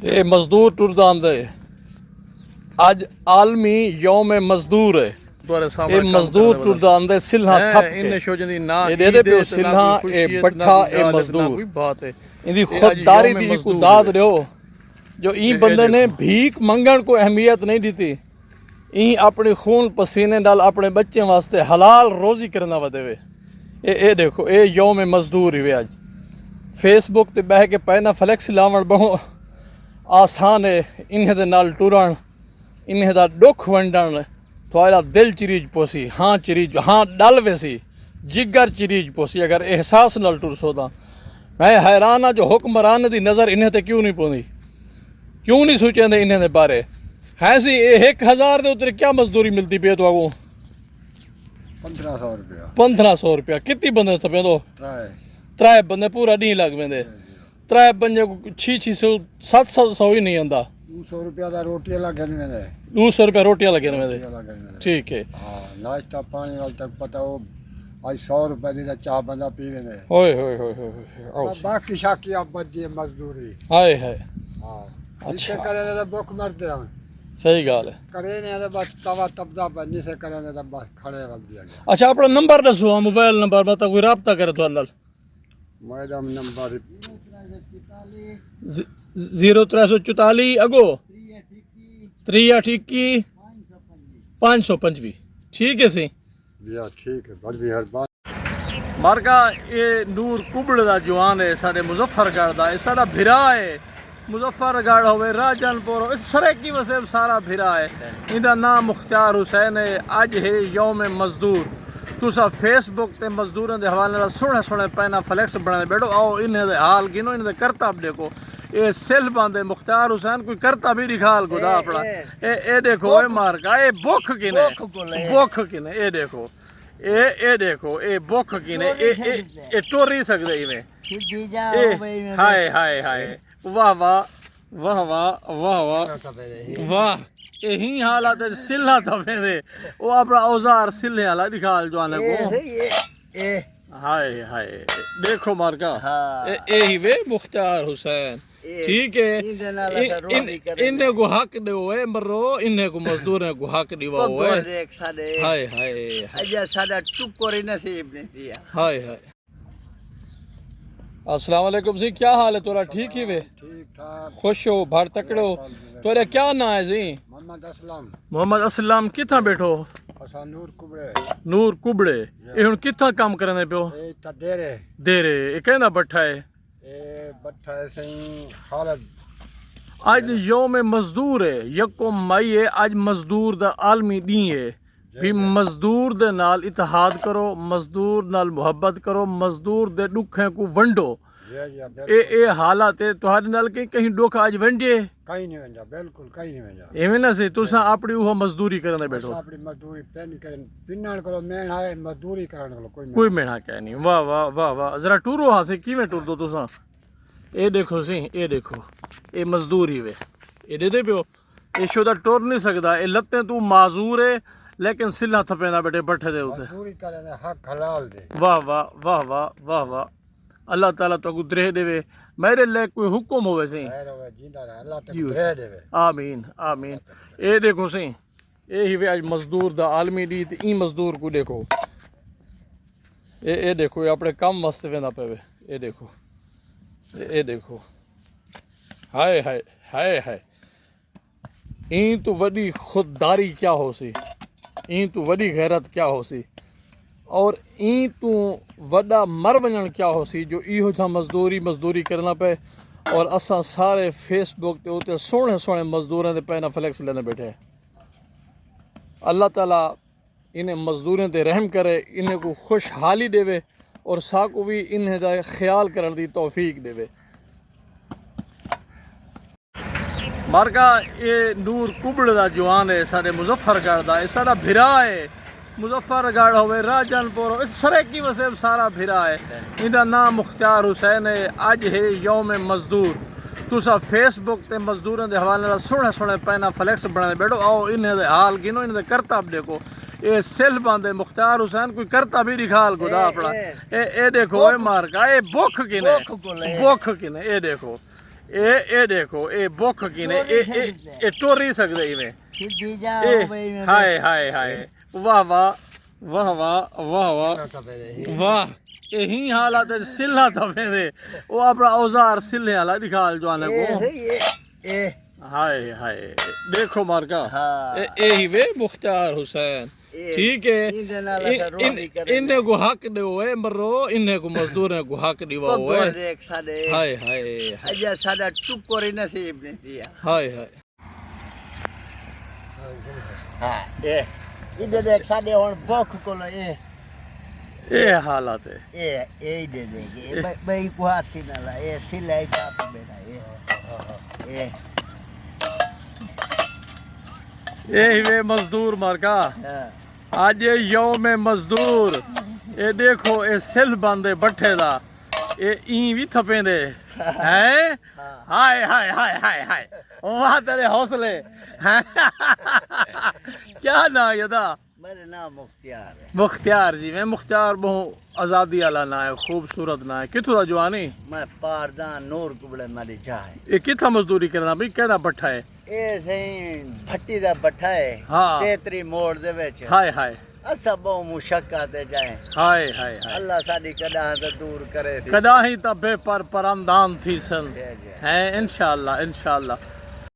ये मजदूर टुरदा आंदे आज आलमी यौम मजदूर है। ये मजदूर टुरदा आंदे सिल्हा थप के ये दे पे सिल्हा ए बट्ठा ए मजदूर बात है इंदी खुददारी दी को दाद रहो जो ई बंदे ने भीख मंगण को अहमियत नहीं दी थी ई अपने खून पसीने नाल अपने बच्चे वास्ते हलाल रोजी करना वदेवे। ए देखो ए यौम मजदूर ही आज फेसबुक ते बह के पैना फ्लैक्स लावण बड़ो आसान है इन्हें दे नाल टुरण इन्हें दा दुख वंडण थोड़ा दिल चिरीज पोसी हाँ चिरीज हाँ डल वैसी जिगर चिरीज पोसी अगर एहसास नाल टुर सोदा मैं हैरान हाँ जो हुक्मरान दी नज़र इन्हें ते क्यों नहीं पौंदी क्यों नहीं सोचेंदे इन्हें दे बारे है सी 1000 दे उतरे क्या मजदूरी मिलती पे तो आगो 1500 रुपया 1500 रुपया कितनी बंदे थपे तो त्रै बंदे पूरा डी लग पेंदे त्रै बंदे को 600 700 ही नहीं आंदा 200 रुपया दा रोटी लगे ने 200 रुपया रोटियां लगे ने ठीक है हां नाश्ता पानी वाल तक पता हो आज 100 रुपए दी चाह बंदा पीवे ने ओए होए होए बाकी शाकी अब बदी मजदूरी हाय हाय हां अच्छा करे ने भूख मरते हैं सही गाल है करे ने बस तवा तबदा बन्नी से करे ने बस खड़े वाल दिया गया। अच्छा अपना नंबर दसो मोबाइल नंबर बता कोई राब्ता करे तो अल्लाह मैडम नंबर 0344 अगो 6321 525 ठीक है सी भैया ठीक है बड़ी मेहरबानी। मार्का ये नूर कुबड़ दा जवान है साडे मुजफ्फरगढ़ दा साडा भिरा है मुजफ्फरगढ़ होवे राजनपुर सरेकी वसेब सारा भिरा है इंदा नाम मुख्तार हुसैन है। अज है यौम मजदूर तुसा फेसबुक ते मजदूरों के हवाले नाल सोहने सोहने पैना फ्लैक्स बनाने बैठो आओ इन्हें दे हाल गिनो इन्हें दे करतब देखो ये सिल बांधे मुख्तार हुसैन कोई करता भी दिखाल खुदा अपना ए देखो ए मार्का ए बुख किने ए देखो ए देखो ए बुख किने ए टोरी सकदे इवें हाय हाय हाय वाह वाह वाह वाह वाह वाह वाह यही हालात सिल्ला थपे दे वो अपना औजार सिल्ले वाला दिखाल जवाने को हाय हाय देखो मार्का यही वे मुख्तार हुसैन ठीक है इन्हें को हक दो है मरो इन्हें को मजदूर को हक दिवा है हाय हाय अजा सादा टुकोरी नसीब ने दिया हाय हाय। अस्सलाम वालेकुम जी क्या हाल है तोरा ठीक ही वे ठीक ठाक खुश हो भर तकड़ो तोरा क्या ना है जी मोहम्मद असलम किथा बैठो असा नूर कुबड़े ये हुन किथा काम करने पियो देरे ये कहना बट्ठा है ए बट्ठा है सही हालत आज यौम मजदूर है यकम मई है आज मजदूर दा आलमी दी है भी मजदूर दे नाल इतिहाद करो मजदूर नाल मुहब्बत करो मजदूर दे दुखें को वंडो ए हालात है तुहारे नाल कहीं दुख आज वंडे कहीं नहीं वंडा बिल्कुल कहीं नहीं वंडा एवें ना से तुसा अपनी वो मजदूरी करने बैठो अपनी मजदूरी पेन पिन्नाण को मेहना है मजदूरी करने को कोई मेहना कह नहीं वाह वाह वाह वाह जरा टूरो हां से किवें टूर दो तुसा ए देखो सी ए देखो ए मजदूरी वे ए दे पियो ए शोदा टूर नहीं सकदा ए लत्ते तू माजूर है लेकिन सिल्ला थपेंदा बेटे बट्ठे दे उते मजदूरी करने हक हलाल दे वाह वाह वाह वाह वाह वाह अल्लाह ताला तो गुदरे देवे मेरे लिए कोई हुक्म होवे सही अल्लाह तक दे देवे आमीन आमीन। ए देखो सही ए ही वे आज मजदूर दा आलमी दी ते ई मजदूर को देखो ए देखो ये अपने काम वास्ते वेंदा पेवे ए देखो हाय हाय हाय हाय ई तो वडी खुददारी क्या हो सी ई तो वडी गैरत क्या हो सी और ई तू वड़ा मर वञण क्या हो सी जो इहो था मजदूरी करना पे और असा सारे फेसबुक ते उते सोहने सोहने मजदूरों के पैना फ्लैक्स लेने बैठे। अल्लाह ताला इन्हें मजदूरों ते रहम करे इन्हें को खुशहाली देवे और साकू भी इन्हें दा ख्याल करने दी तौफीक देवे। मार्का ये नूर कुबड़ दा जवान है साडे मुजफ्फरगढ़ दा साडा भिरा है मुजफ्फरगढ़ होवे राजनपुर सरेकी वसेब सारा भिरा है इंदा नाम मुख्तार हुसैन है। अज है यौम मजदूर तुसा फेसबुक ते मजदूरों के हवाले नाल सोहने सोहने पैना फ्लैक्स बनाने बैठो आओ इन्हें दे हाल गिनो इन्हें दे करतब देखो ये सिल बांधे मुख्तार हुसैन कोई करता भी दिखाल खुदा अपना ए देखो ए मार्का ए बुख किने ए देखो ए देखो ए भुख की ने ए टोरी सकदे इवें सीधी जा ए हाय हाय हाय वाह वाह वाह वाह वाह वाह वाह यही हालत है सिल्ला तफे दे वो अपना औजार सिल्ले वाला निकाल जवाने को ए हाय हाय देखो मारका हाँ। यही वे मुख्तार हुसैन ठीक है इन्हें को हक दो है मरो इन्हें को मजदूर को हक दिवा है देख साडे हाय हाय अजा साडा टुकर ही नसीब ने दिया हाय हाय हाँ ए इधर देख साडे हुन भुख कोलो ये हालत है ए दे देगे भाई को हाथी ना ला ए सिलाई चाप बेटा ए यही वे मजदूर मारका आज ये यौम मजदूर ये देखो ये सिल बंदे बट्ठे दा ये ई भी थपे दे हैं हाय हाय हाय हाय हाय वाह तेरे हौसले हैं क्या ना यदा मेरा नाम मुख्तियार है मुख्तियार जी मैं मुख्तियार बहु आज़ादी वाला ना है खूबसूरत ना है किथों दा जवानी मैं पारदान नूर कुबड़े मारी जाए ये किथा मजदूरी करना भाई कहदा बट्ठा है ए सही भट्टी दा बट्ठा है हाँ। तेतरी मोड़ दे विच हाय हाय असा बहु मुशक्का ते जाए हाय हाय हाय अल्लाह साडी कदा तो दूर करे थी कदा ही तबे पर परमदान थी सन जय जय है इंशाअल्लाह इंशाअल्लाह